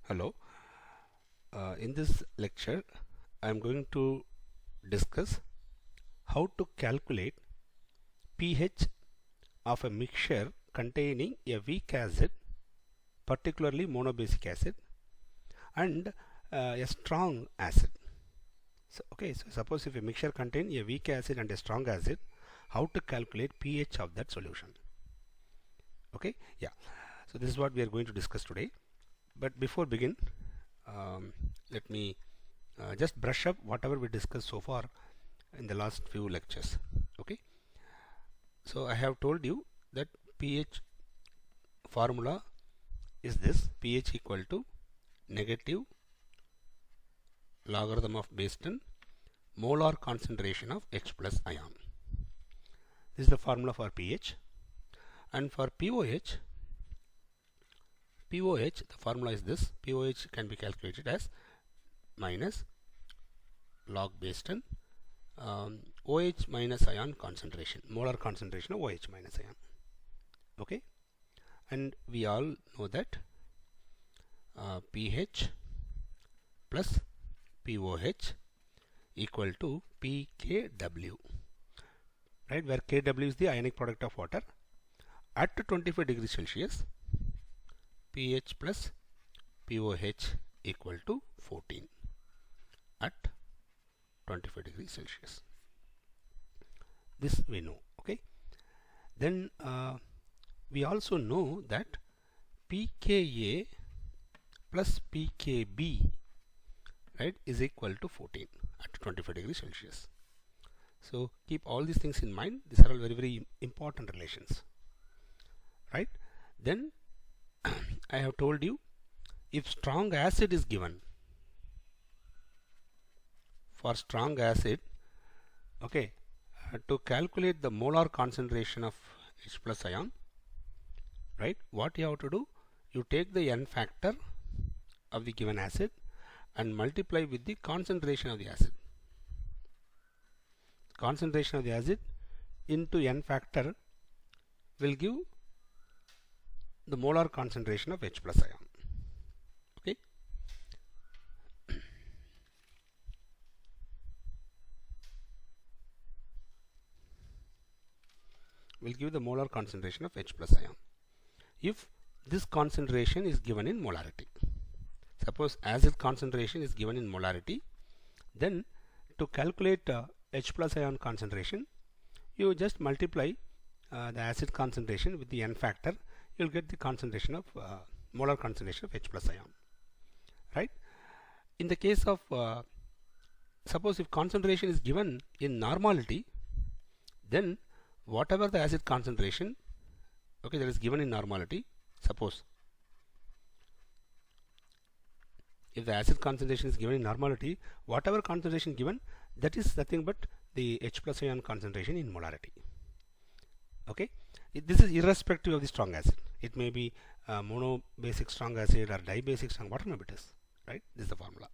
Hello. In this lecture, I am going to discuss how to calculate pH of a mixture containing a weak acid, particularly monobasic acid, and a strong acid. So suppose if a mixture contains a weak acid and a strong acid, how to calculate pH of that solution. Okay, yeah. So this is what we are going to discuss today. But before begin, let me just brush up whatever we discussed so far in the last few lectures. Okay, so I have told you that pH formula is this: pH equal to negative logarithm of base 10 molar concentration of H plus ion. This is the formula for pH. And for pOH, the formula is this: pOH can be calculated as minus log base 10 OH minus ion concentration, molar concentration of OH minus ion. Okay, and we all know that pH plus pOH equal to pKW, right, where Kw is the ionic product of water. At 25 degrees Celsius, pH plus pOH equal to 14 at 25 degrees Celsius. This we know. Okay, then we also know that pKa plus pKb, right, is equal to 14 at 25 degrees Celsius. So keep all these things in mind. These are all very, very important relations, right? Then I have told you, if strong acid is given, for strong acid, okay, to calculate the molar concentration of H plus ion, right, what you have to do, you take the N factor of the given acid and multiply with the concentration of the acid. Concentration of the acid into N factor will give the molar concentration of H plus ion. Okay, will give the molar concentration of H plus ion if this concentration is given in molarity. Suppose acid concentration is given in molarity, then to calculate H plus ion concentration, you just multiply the acid concentration with the N factor. You'll get the concentration of molar concentration of H plus ion, right? In the case of suppose if concentration is given in normality, then whatever the acid concentration, okay, that is given in normality, suppose if the acid concentration is given in normality, whatever concentration given, that is nothing but the H plus ion concentration in molarity. Okay, this is irrespective of the strong acid. It may be monobasic strong acid or dibasic strong, whatever it is, right? This is the formula.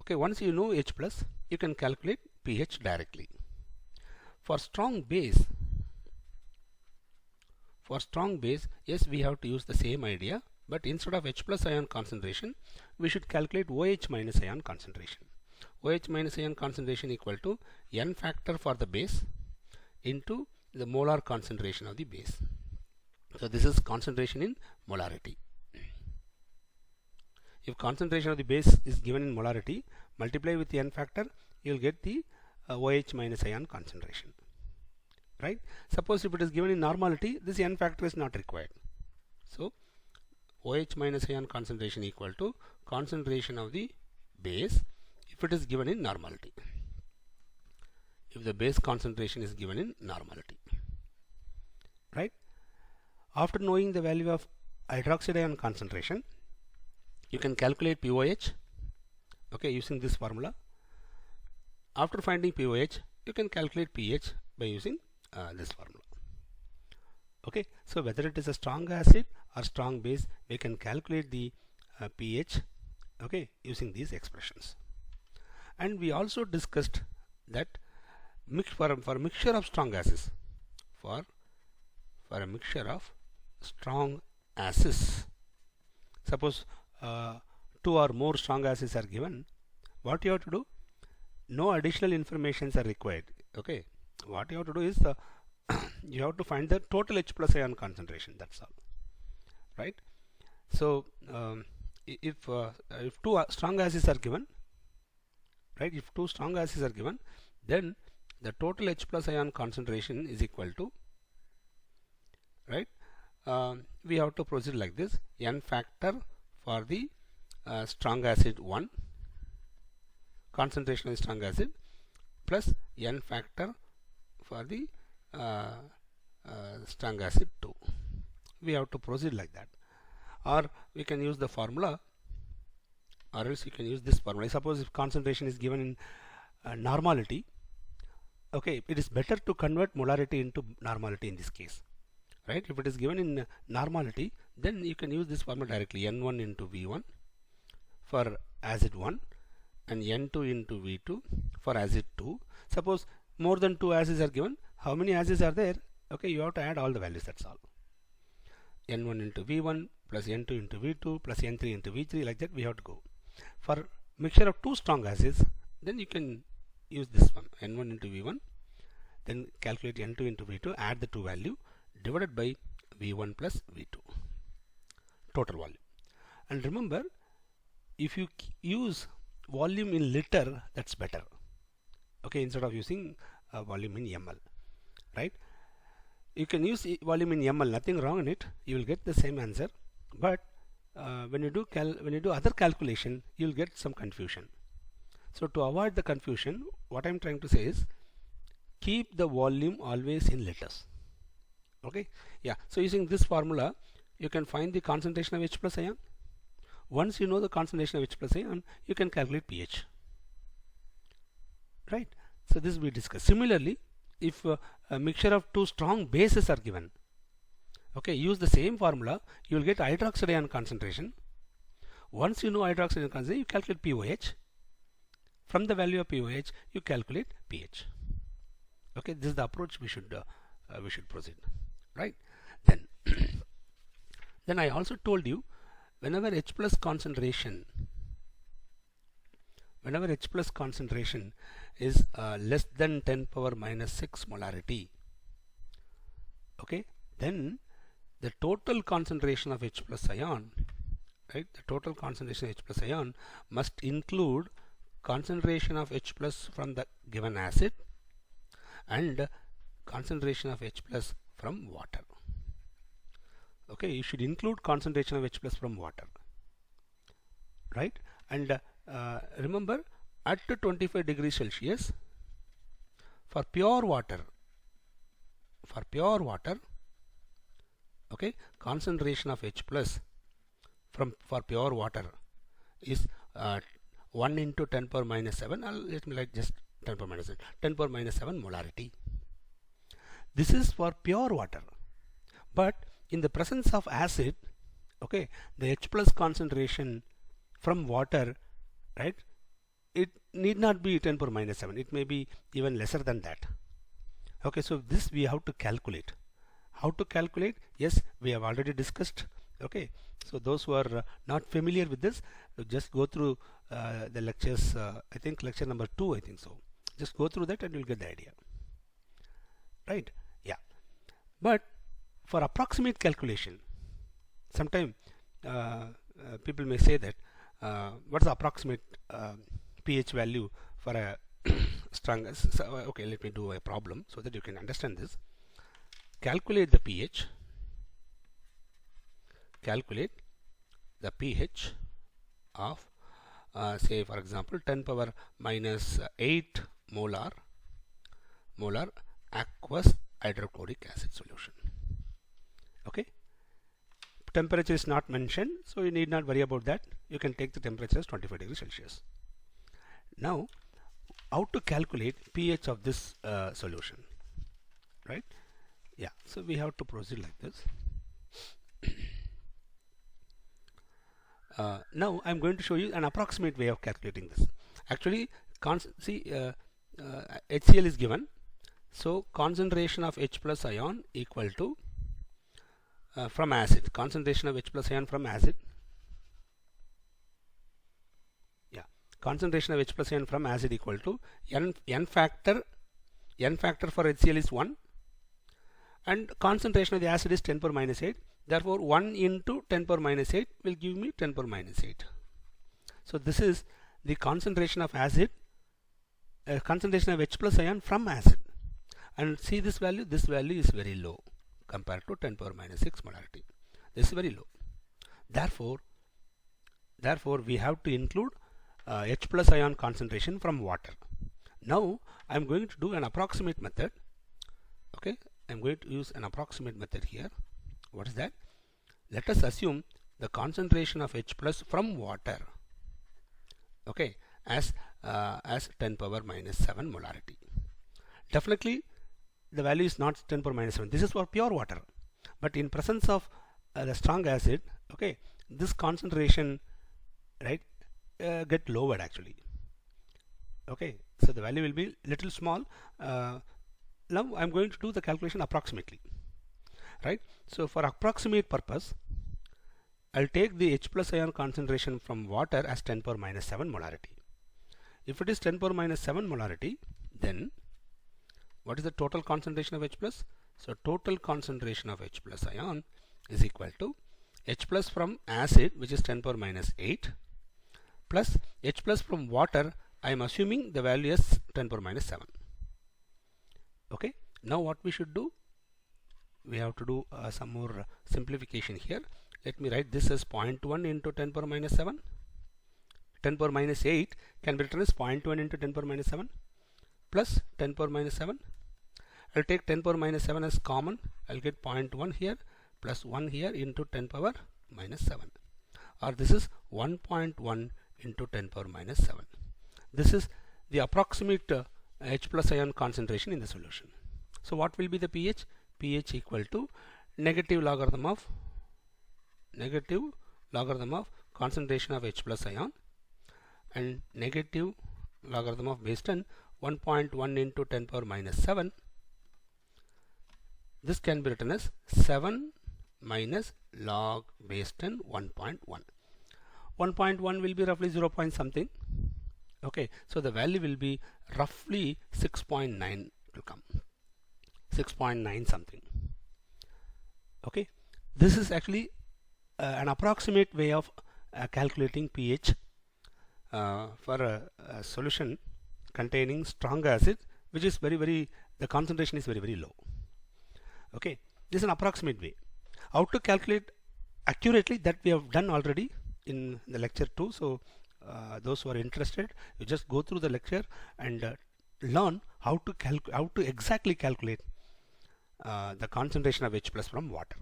Okay, once you know H plus, you can calculate pH directly. For strong base, yes, we have to use the same idea, but instead of H plus ion concentration, we should calculate OH minus ion concentration. OH minus ion concentration equal to N factor for the base into the molar concentration of the base. So this is concentration in molarity. If concentration of the base is given in molarity, multiply with the N factor, you will get the OH minus ion concentration, right? Suppose if it is given in normality, this N factor is not required. So OH minus ion concentration equal to concentration of the base if it is given in normality. If the base concentration is given in normality, right? After knowing the value of hydroxide ion concentration, you can calculate pOH, okay, using this formula. After finding pOH, you can calculate pH by using this formula. Okay, so whether it is a strong acid or strong base, we can calculate the pH, okay, using these expressions. And we also discussed that for a mixture of strong acids, for a mixture of strong acids, suppose two or more strong acids are given, what you have to do, no additional informations are required. Okay, what you have to do is you have to find the total H plus ion concentration, that's all, right? So if two strong acids are given, right, if two strong acids are given, then the total H plus ion concentration is equal to, right, we have to proceed like this: n factor for the strong acid 1, concentration of strong acid, plus n factor for the strong acid 2. We have to proceed like that, or we can use the formula, or else you can use this formula. Suppose if concentration is given in normality, okay, it is better to convert molarity into normality in this case, right? If it is given in normality, then you can use this formula directly: n1 into v1 for acid 1 and n2 into v2 for acid 2. Suppose more than 2 acids are given, how many acids are there? Okay, you have to add all the values, that's all. n1 into v1 plus n2 into v2 plus n3 into v3, like that we have to go. For mixture of two strong acids, then you can use this one, n1 into v1, then calculate n2 into v2, add the two value, divided by v1 plus v2, total volume. And remember, if you use volume in liter, that's better, okay, instead of using volume in ml, right? You can use volume in ml, nothing wrong in it, you will get the same answer, but when you do other calculation, you will get some confusion. So to avoid the confusion, what I am trying to say is, keep the volume always in liters. Okay, yeah. So using this formula, you can find the concentration of H plus ion. Once you know the concentration of H plus ion, you can calculate pH. Right. So this we discussed. Similarly, if a mixture of two strong bases are given, okay, use the same formula, you will get hydroxide ion concentration. Once you know hydroxide ion concentration, you calculate pOH. From the value of pOH, you calculate pH. Okay, this is the approach we should proceed, right? Then then I also told you, whenever H plus concentration is less than 10 power minus 6 molarity, okay, then the total concentration of H plus ion, right, the total concentration of H plus ion must include concentration of H plus from the given acid and concentration of H plus from water. Okay, you should include concentration of H plus from water, right? And remember, at 25 degrees Celsius, for pure water, okay, concentration of H plus for pure water is 1 into 10 power minus 7, let me like just 10 power minus 7, 10 power minus 7 molarity. This is for pure water. But in the presence of acid, okay, the H plus concentration from water, right, it need not be 10 power minus 7. It may be even lesser than that. Okay, so this we have to calculate. How to calculate? Yes, we have already discussed. Okay, so those who are not familiar with this, just go through the lectures. I think lecture number 2, I think so. Just go through that and you'll get the idea. Right? Yeah. But for approximate calculation, sometimes people may say that what's the approximate pH value for a strong. So, okay, let me do a problem so that you can understand this. Calculate the pH. Calculate the pH of say for example 10 power minus 8 molar aqueous hydrochloric acid solution. Okay, temperature is not mentioned, so you need not worry about that. You can take the temperature as 25 degrees Celsius. Now, how to calculate pH of this solution, right? Yeah, so we have to proceed like this. Now I'm going to show you an approximate way of calculating this. Actually, see, HCl is given, so concentration of H plus ion equal to from acid, concentration of H plus ion from acid concentration of H plus ion from acid equal to n factor for HCl is 1 and concentration of the acid is 10 power minus 8. Therefore 1 into 10 power minus 8 will give me 10 power minus 8. So this is the concentration of acid, concentration of H plus ion from acid, and see this value is very low compared to 10 power minus 6 molarity. This is very low. Therefore we have to include H plus ion concentration from water. Now I am going to do an approximate method. Okay, I am going to use an approximate method here. What is that? Let us assume the concentration of H plus from water, okay, as 10 power minus 7 molarity. Definitely the value is not 10 power minus 7. This is for pure water, but in presence of the strong acid, okay, this concentration, right, get lowered actually. Okay, so the value will be little small. Now I'm going to do the calculation approximately, right? So for approximate purpose, I'll take the H plus ion concentration from water as 10 power minus 7 molarity. If it is 10 power minus 7 molarity, then what is the total concentration of H plus? So total concentration of H plus ion is equal to H plus from acid, which is 10 power minus 8, plus H plus from water. I am assuming the value is 10 power minus 7. Okay, now what we should do? We have to do some more simplification here. Let me write this as 0.1 into 10 power minus 7. 10 power minus 8 can be written as 0.1 into 10 power minus 7 plus 10 power minus 7. I'll take 10 power minus 7 as common. I'll get 0.1 here plus 1 here into 10 power minus 7, or this is 1.1 into 10 power minus 7. This is the approximate H plus ion concentration in the solution. So what will be the pH? pH equal to negative logarithm of concentration of H plus ion and negative logarithm of base 10, 1.1 into 10 power minus 7. This can be written as 7 minus log base 10 1.1. 1.1 will be roughly 0 point something. Okay, so the value will be roughly 6.9. It will come 6.9 something. Okay, this is actually an approximate way of calculating pH for a solution containing strong acid, which is the concentration is very low. Okay, this is an approximate way. How to calculate accurately, that we have done already in the lecture 2. So those who are interested, you just go through the lecture and learn how to exactly calculate the concentration of H plus from water.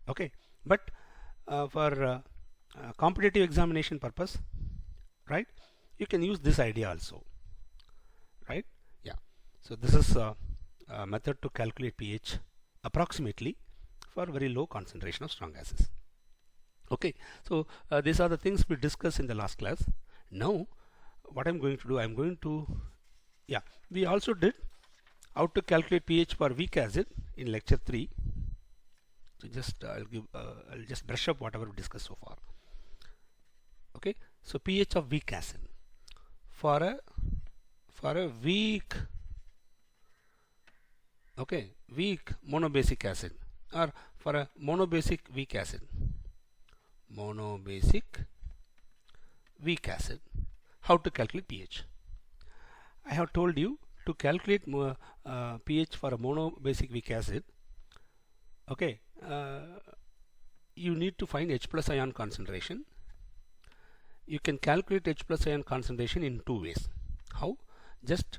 Okay, but for competitive examination purpose, right, you can use this idea also, right? Yeah, so this is a method to calculate pH approximately for very low concentration of strong gases. Okay, so these are the things we discussed in the last class. Now what I'm going to do, we also did how to calculate pH for weak acid in lecture 3. So just I'll just brush up whatever we discussed so far. Okay, so pH of weak acid for a weak, okay, weak monobasic acid, or for a monobasic weak acid. Monobasic weak acid. How to calculate pH? I have told you to calculate pH for a monobasic weak acid. Okay, you need to find H plus ion concentration. You can calculate H plus ion concentration in two ways. How? Just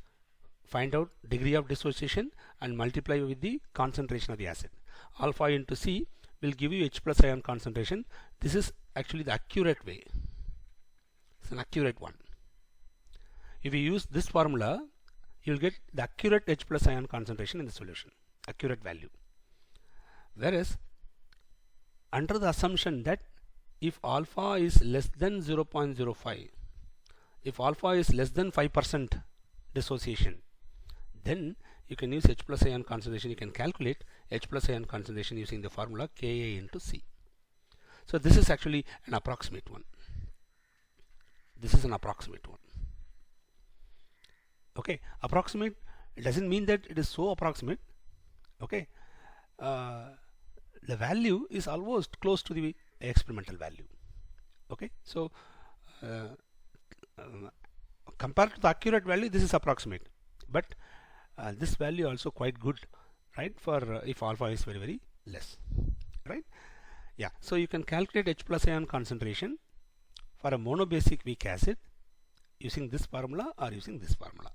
find out degree of dissociation and multiply with the concentration of the acid. Alpha into C will give you H plus ion concentration. This is actually the accurate way. It's an accurate one. If you use this formula, you will get the accurate H plus ion concentration in the solution, accurate value. Whereas under the assumption that if alpha is less than 0.05, if alpha is less than 5% dissociation, then you can use H plus ion concentration. You can calculate H plus ion concentration using the formula Ka into C. So this is actually an approximate one. this is an approximate one. Okay, approximate, it doesn't mean that it is so approximate. Okay, the value is almost close to the experimental value. Okay, so compared to the accurate value, this is approximate, but this value also quite good, right, for if alpha is very, very less, right? Yeah, so you can calculate H plus ion concentration for a monobasic weak acid using this formula or using this formula,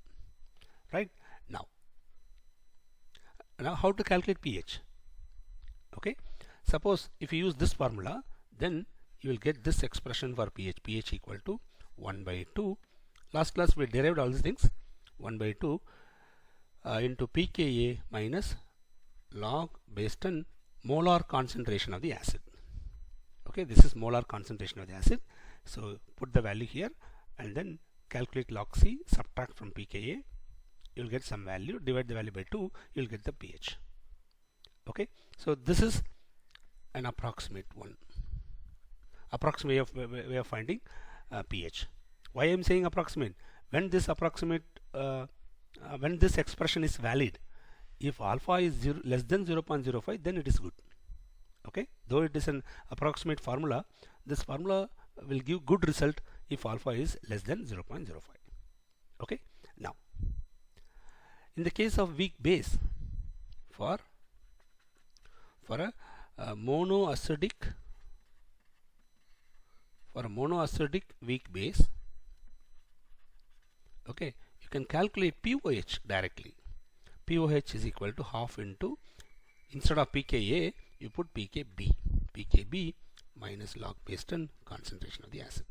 right? Now how to calculate pH? Okay, suppose if you use this formula, then you will get this expression for pH equal to 1 by 2. Last class we derived all these things, 1 by 2 into pKa minus log base 10 molar concentration of the acid. Okay, this is molar concentration of the acid. So put the value here and then calculate log C, subtract from pKa, you will get some value, divide the value by 2, you will get the pH. Okay, so this is an approximate way of finding pH. Why I am saying approximate? When this when this expression is valid, if alpha is less than 0.05, then it is good. Okay, though it is an approximate formula, this formula will give good result if alpha is less than 0.05. Okay, now in the case of weak base, for a monoacidic weak base, okay, you can calculate pOH directly. pOH is equal to half into, instead of pKa you put pKb minus log base 10 concentration of the acid.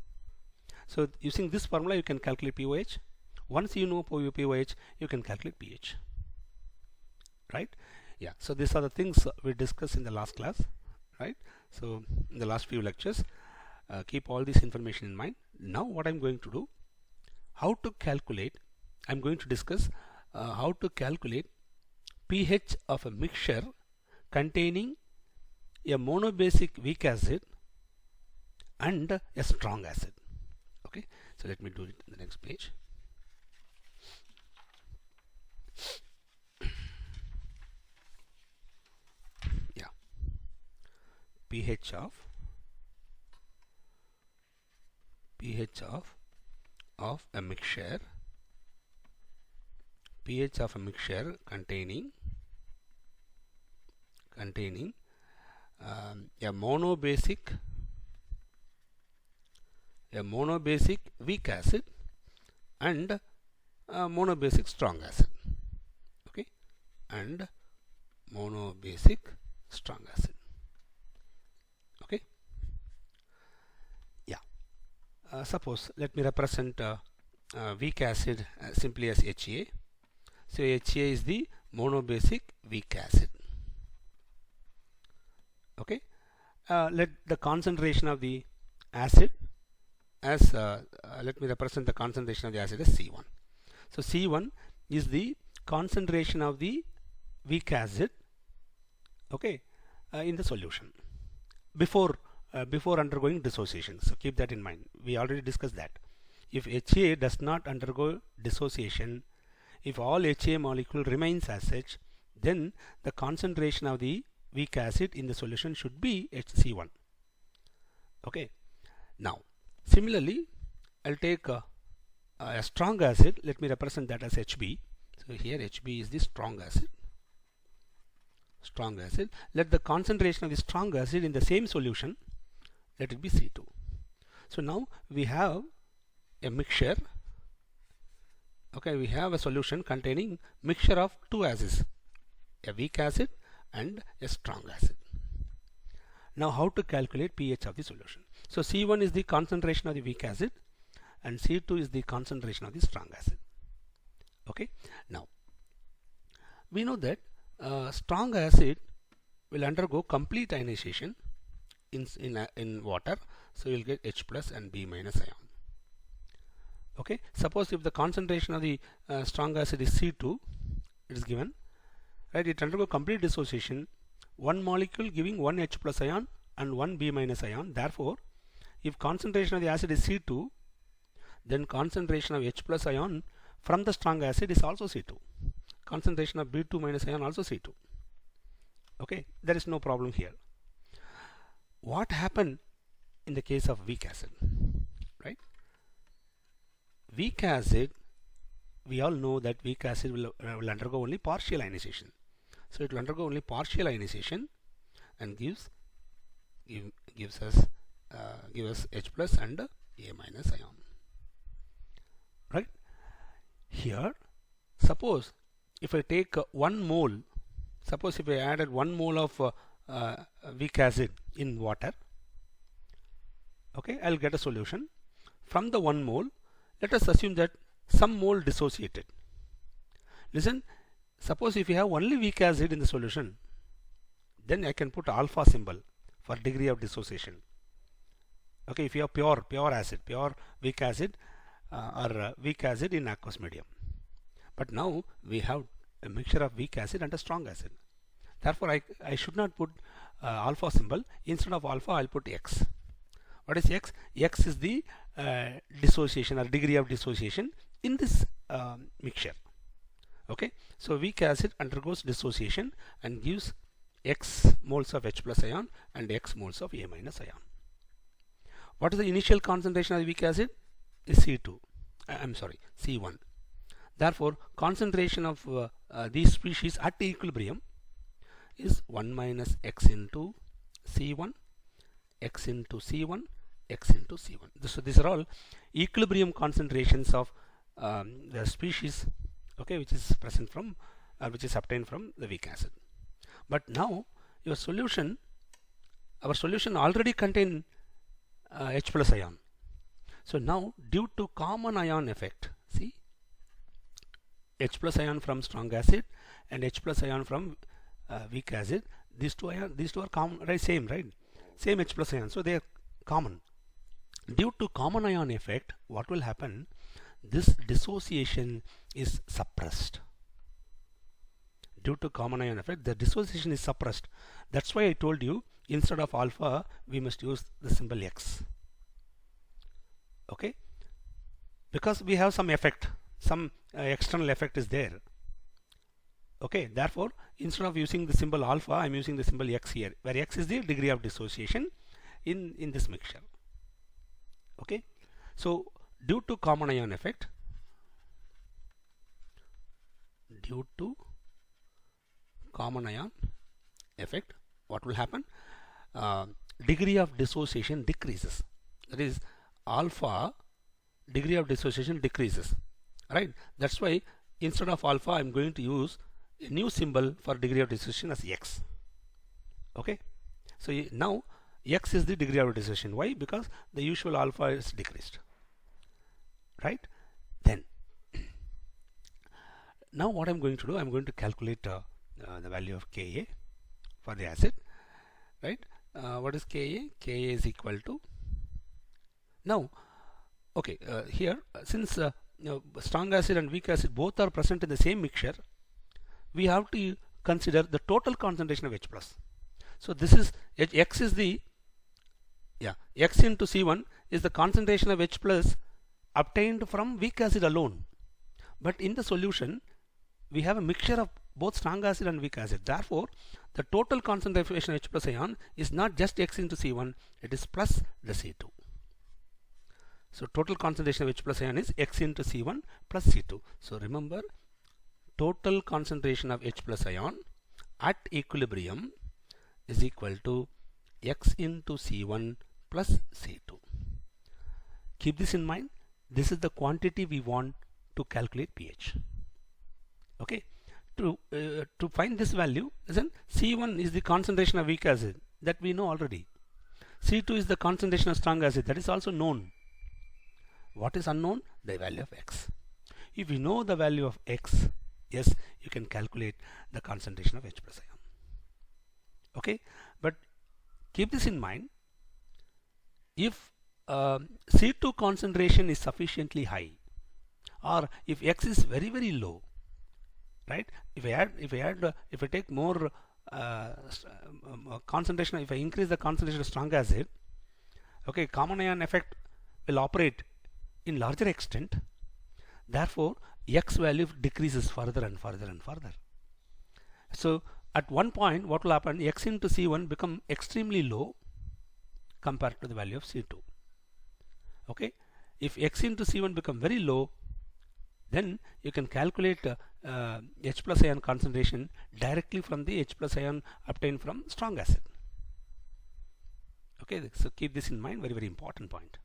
So using this formula you can calculate pOH. Once you know pOH, you can calculate pH, right? Yeah, so these are the things we discussed in the last class, right? So in the last few lectures, keep all this information in mind. Now what I'm going to do, I'm going to discuss how to calculate pH of a mixture containing a monobasic weak acid and a strong acid. Okay, so let me do it in the next page. Yeah, pH of a mixture, pH of a mixture containing a monobasic weak acid and a monobasic strong acid. Okay, and monobasic strong acid. Okay, yeah, suppose let me represent weak acid simply as HA. So HA is the monobasic weak acid. Okay, let the concentration of the acid as let me represent the concentration of the acid as C1. So C1 is the concentration of the weak acid, okay, in the solution before undergoing dissociation. So keep that in mind. We already discussed that. If HA does not undergo dissociation, if all HA molecule remains as such, then the concentration of the weak acid in the solution should be HC1. Okay, now similarly I'll take a strong acid. Let me represent that as HB. So here HB is the strong acid. Let the concentration of the strong acid in the same solution, let it be C2. So now we have a mixture. Okay, we have a solution containing mixture of two acids, a weak acid and a strong acid. Now how to calculate pH of the solution? So C1 is the concentration of the weak acid and C2 is the concentration of the strong acid. Okay, now we know that strong acid will undergo complete ionization in water, so you'll get H plus and B minus ion. Okay, suppose if the concentration of the strong acid is C2, it is given, right? It undergo complete dissociation, one molecule giving one H plus ion and one B minus ion. Therefore, if concentration of the acid is C2, then concentration of H plus ion from the strong acid is also C2. Concentration of B2 minus ion also C2. Okay, there is no problem here. What happened in the case of weak acid, right? Weak acid, we all know that weak acid will undergo only partial ionization. So it will undergo only partial ionization and gives us H plus and A minus ion. Right? Here, suppose if I take 1 mole, suppose if I added 1 mole of weak acid in water, okay, I'll get a solution. From the 1 mole, let us assume that some mole dissociated. Listen, suppose if you have only weak acid in the solution, then I can put alpha symbol for degree of dissociation. Okay, if you have pure acid, pure weak acid or weak acid in aqueous medium. But now we have a mixture of weak acid and a strong acid. Therefore, I should not put alpha symbol. Instead of alpha, I'll put X. What is X? X is the dissociation or degree of dissociation in this mixture. Okay, so weak acid undergoes dissociation and gives X moles of H plus ion and X moles of A minus ion. What is the initial concentration of the weak acid? Is C2. C1. Therefore, concentration of these species at equilibrium is 1 minus X into C1, X into C1, X into C1. So these are all equilibrium concentrations of the species, okay, which is present from which is obtained from the weak acid. But now our solution already contains H plus ion. So now, due to common ion effect, see, H plus ion from strong acid and H plus ion from weak acid, these two are common, right? Same H plus ion, so they are common. Due to common ion effect, what will happen? This dissociation is suppressed. Due to common ion effect, the dissociation is suppressed. That's why I told you, instead of alpha, we must use the symbol X. Okay, because we have some effect, some external effect is there. Okay, therefore, instead of using the symbol alpha, I am using the symbol X here, where X is the degree of dissociation in this mixture. Okay, so due to common ion effect, what will happen? Degree of dissociation decreases. That is, alpha degree of dissociation decreases, right? That's why instead of alpha, I'm going to use a new symbol for degree of dissociation as X. Okay, so now X is the degree of dissociation. Why? Because the usual alpha is decreased, right? Then now what I'm going to do, I'm going to calculate the value of Ka for the acid, right? What is Ka? Ka is equal to, now, okay, here since strong acid and weak acid both are present in the same mixture, we have to consider the total concentration of H plus. So this is X is the X into C1 is the concentration of H plus obtained from weak acid alone. But in the solution, we have a mixture of both strong acid and weak acid. Therefore, the total concentration of H plus ion is not just X into C1, it is plus the C2. So total concentration of H plus ion is X into C1 plus C2. So remember, total concentration of H plus ion at equilibrium is equal to X into C1 plus C2. Keep this in mind. This is the quantity we want to calculate pH. Okay. To find this value, listen, C1 is the concentration of weak acid, that we know already. C2 is the concentration of strong acid, that is also known. What is unknown? The value of X. If you know the value of X, yes, you can calculate the concentration of H plus ion. Okay, but keep this in mind. If C2 concentration is sufficiently high, or if X is very, very low, right? If I take more concentration, if I increase the concentration of strong acid, okay, common ion effect will operate in larger extent. Therefore, x value decreases further and further and further. So at one point, what will happen? X into C1 become extremely low compared to the value of C2. Okay, if x into C1 become very low, then you can calculate H plus ion concentration directly from the H plus ion obtained from strong acid. Okay, so keep this in mind, very, very important point.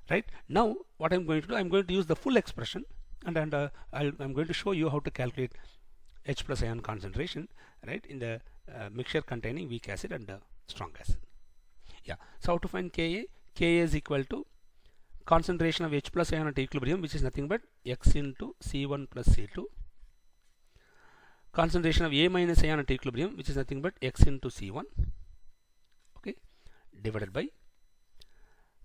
Right, now what I'm going to do, I'm going to use the full expression, and I'm going to show you how to calculate H plus ion concentration, right, in the mixture containing weak acid and strong acid. Yeah, so how to find Ka? Ka is equal to concentration of H plus ion at equilibrium, which is nothing but x into C1 plus C2. Concentration of A minus ion at equilibrium, which is nothing but x into C1, okay, divided by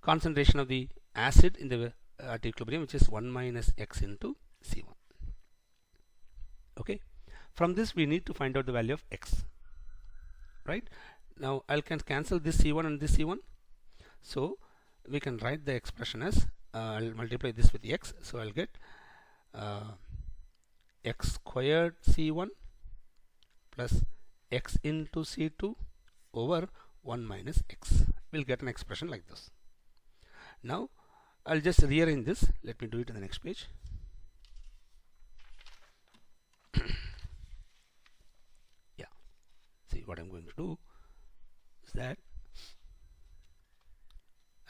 concentration of the acid in the at equilibrium, which is 1 minus x into C1. Okay, from this we need to find out the value of x. Right, now I can cancel this C1 and this C1, so we can write the expression as I'll multiply this with x, so I'll get x squared C1 plus x into C2 over 1 minus x. We'll get an expression like this. Now I'll just rearrange this. Let me do it in the next page. Yeah, see what I'm going to do is that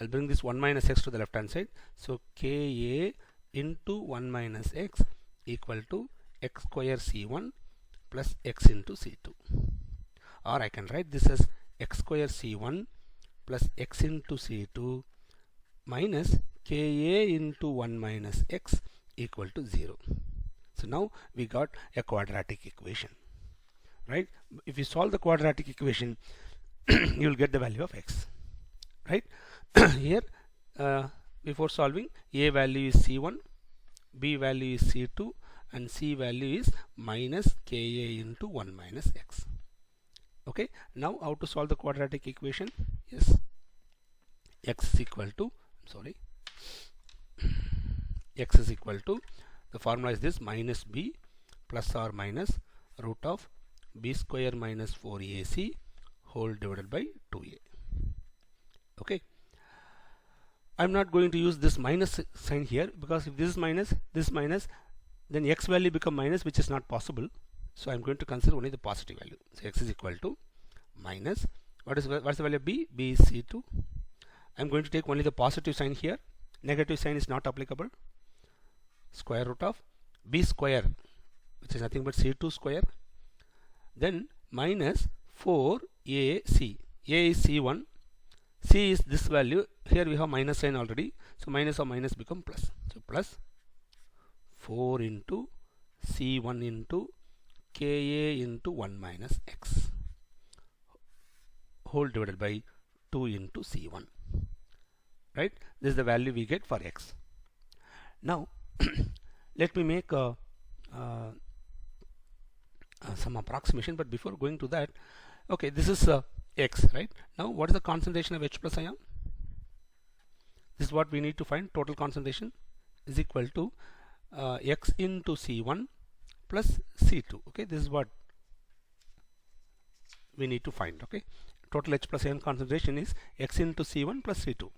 I'll bring this 1 minus x to the left hand side. So Ka into 1 minus x equal to x square C1 plus x into C2, or I can write this as x square C1 plus x into C2 minus Ka into 1 minus x equal to 0. So now we got a quadratic equation, right? If you solve the quadratic equation, you will get the value of x, right? Here before solving, A value is C1, B value is C2, and C value is minus Ka into 1 minus x. Okay, now how to solve the quadratic equation? Yes, x is equal to, x is equal to, the formula is this, minus b plus or minus root of b square minus 4ac whole divided by 2a. Okay, I'm not going to use this minus sign here, because if this is minus, then x value become minus, which is not possible. So I'm going to consider only the positive value. So x is equal to minus, what's the value of b? B is C2. I'm going to take only the positive sign here, negative sign is not applicable. Square root of b square, which is nothing but C2 square, then minus 4ac. A is C1, C is this value, here we have minus sign already, so minus or minus become plus. So plus 4 into C1 into Ka into 1 minus x whole divided by 2 into C1. Right, this is the value we get for x. Now let me make some approximation, but before going to that, okay, this is x, right? Now what is the concentration of H plus ion? This is what we need to find. Total concentration is equal to x into C1 plus C2. Okay, this is what we need to find. Okay, total H plus ion concentration is x into C1 plus C2.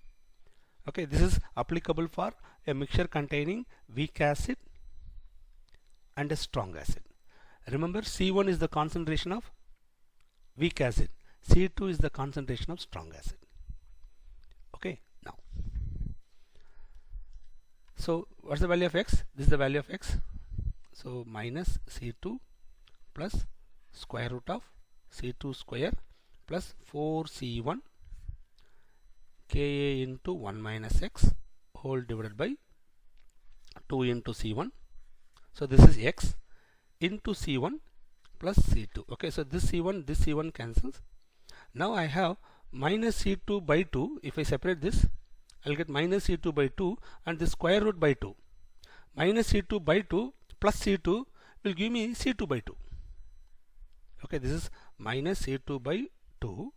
Okay, this is applicable for a mixture containing weak acid and a strong acid. Remember, C1 is the concentration of weak acid, C2 is the concentration of strong acid. Okay, now, so what's the value of x? This is the value of x. So minus C2 plus square root of C2 square plus 4C1 Ka into 1 minus x whole divided by 2 into C1. So this is x into C1 plus C2. Okay, so this C1 cancels. Now I have minus C2 by 2. If I separate this, I'll get minus C2 by 2 and the square root by 2. Minus C2 by 2 plus C2 will give me C2 by 2. Okay, this is minus C2 by 2.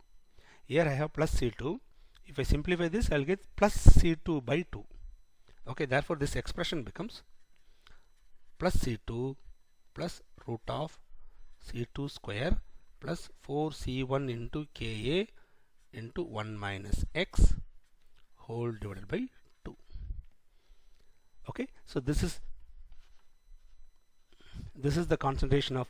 Here I have plus C2. If I simplify this, I'll get plus C2 by 2. Okay, therefore this expression becomes plus C2 plus root of C2 square plus 4C1 into Ka into 1 minus x whole divided by 2. Okay, so this is the concentration of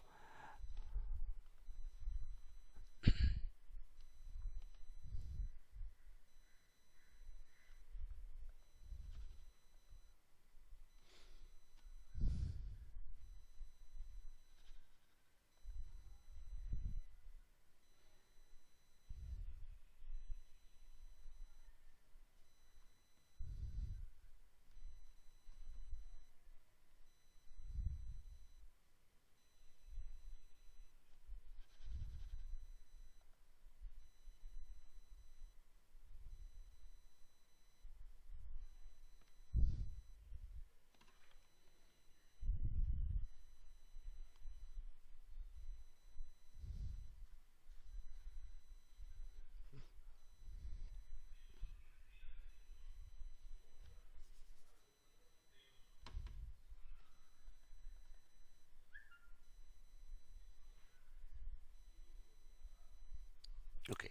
okay.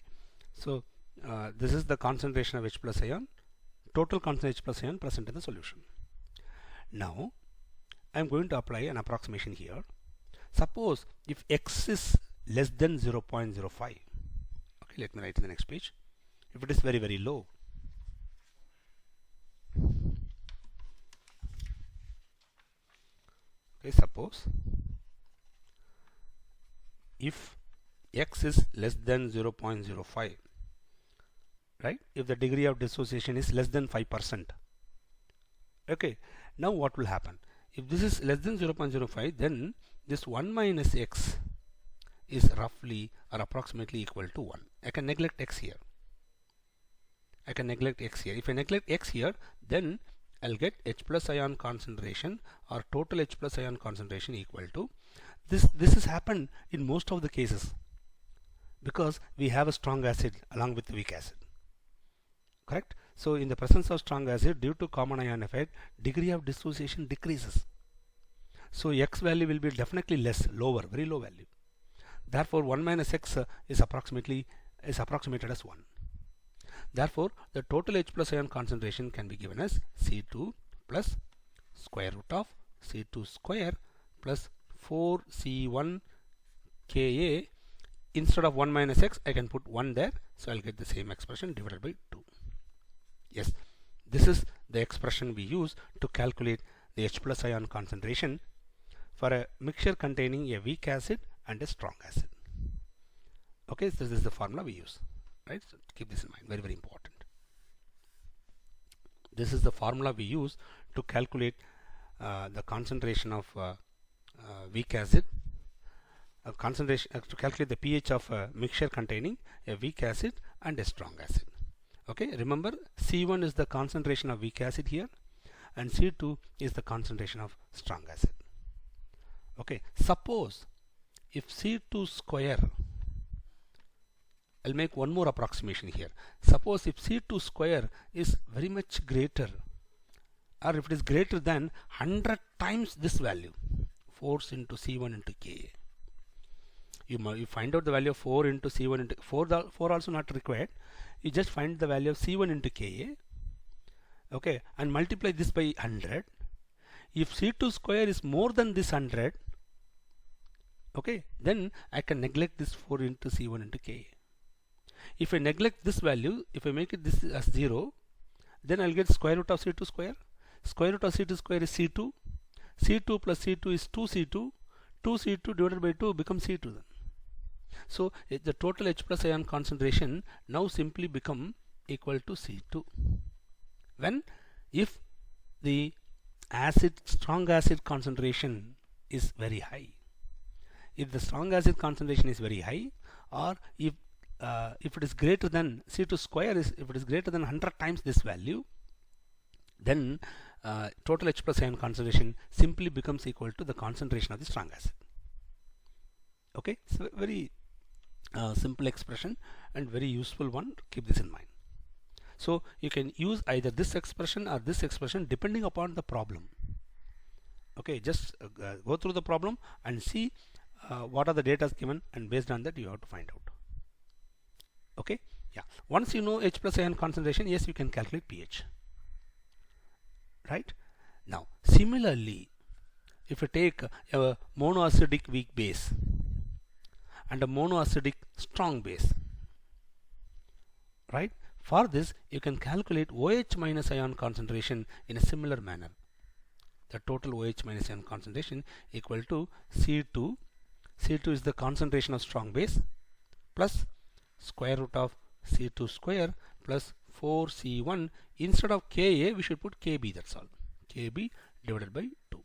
So this is the concentration of H plus ion, total concentration H plus ion present in the solution. Now I am going to apply an approximation here. Suppose if X is less than 0.05, okay, let me write in the next page. If it is very, very low, okay, suppose if X is less than 0.05, right, if the degree of dissociation is less than 5%, okay, now what will happen? If this is less than 0.05, then this 1 minus x is roughly or approximately equal to 1. I can neglect x here. If I neglect x here, then I'll get H plus ion concentration or total H plus ion concentration equal to this. This has happened in most of the cases because we have a strong acid along with weak acid. Correct? So in the presence of strong acid, due to common ion effect, degree of dissociation decreases. So X value will be definitely less, lower, very low value. Therefore 1 minus X is approximated as 1. Therefore the total H plus ion concentration can be given as C2 plus square root of C2 square plus 4C1 Ka. Instead of 1 minus X, I can put 1 there, so I'll get the same expression divided by 2. Yes, this is the expression we use to calculate the H plus ion concentration for a mixture containing a weak acid and a strong acid. Okay, so this is the formula we use, right? So keep this in mind, very, very important. This is the formula we use to calculate the concentration of weak acid, to calculate the pH of a mixture containing a weak acid and a strong acid. Okay, remember C1 is the concentration of weak acid here and C2 is the concentration of strong acid. Okay, suppose if C2 square, I'll make one more approximation here. Suppose if C2 square is very much greater, or if it is greater than 100 times this value, force into C1 into Ka. You find out the value of 4 into C1 into 4 also not required. You just find the value of C1 into Ka, okay, and multiply this by 100. If C2 square is more than this 100, okay, then I can neglect this 4 into C1 into Ka. If I neglect this value, if I make it this as 0, then I'll get square root of C2 square. Square root of C2 square is C2. C2 plus C2 is 2C2. 2C2 divided by 2 becomes C2 then. So the total H plus ion concentration now simply become equal to C2. When if the strong acid concentration is very high. If the strong acid concentration is very high, or if it is greater than C2 square if it is greater than 100 times this value, then total H plus ion concentration simply becomes equal to the concentration of the strong acid. Okay, so very simple expression and very useful one. Keep this in mind. So you can use either this expression or this expression depending upon the problem. Okay, just go through the problem and see what are the data given, and based on that you have to find out. Okay, yeah. Once you know H plus ion concentration, yes, you can calculate pH. Right? Now, similarly, if you take a monoacidic weak base and a monoacidic strong base, right? For this, you can calculate OH minus ion concentration in a similar manner. The total OH minus ion concentration equal to C2. C2 is the concentration of strong base plus square root of C2 square plus 4C1. Instead of Ka, we should put Kb, that's all. Kb divided by 2.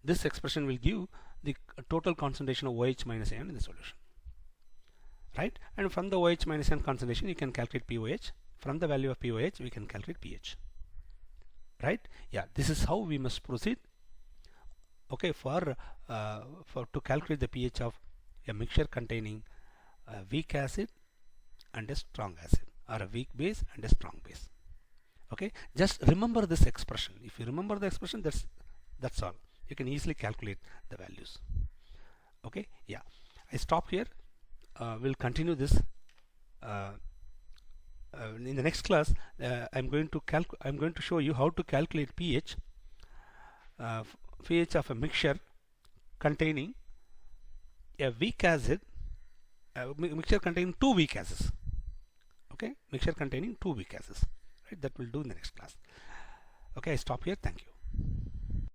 This expression will give the total concentration of OH minus ion in the solution. Right? And from the OH minus ion concentration, you can calculate pOH. From the value of pOH, we can calculate pH. Right? Yeah, this is how we must proceed. Okay, for to calculate the pH of a mixture containing a weak acid and a strong acid, or a weak base and a strong base. Okay, just remember this expression. If you remember the expression, that's all. You can easily calculate the values. Okay, yeah. I stop here. We'll continue this in the next class. I'm going to show you how to calculate pH. pH of a mixture containing a weak acid, mixture containing 2 weak acids. Okay, mixture containing 2 weak acids. Right, that we'll do in the next class. Okay, I stop here. Thank you.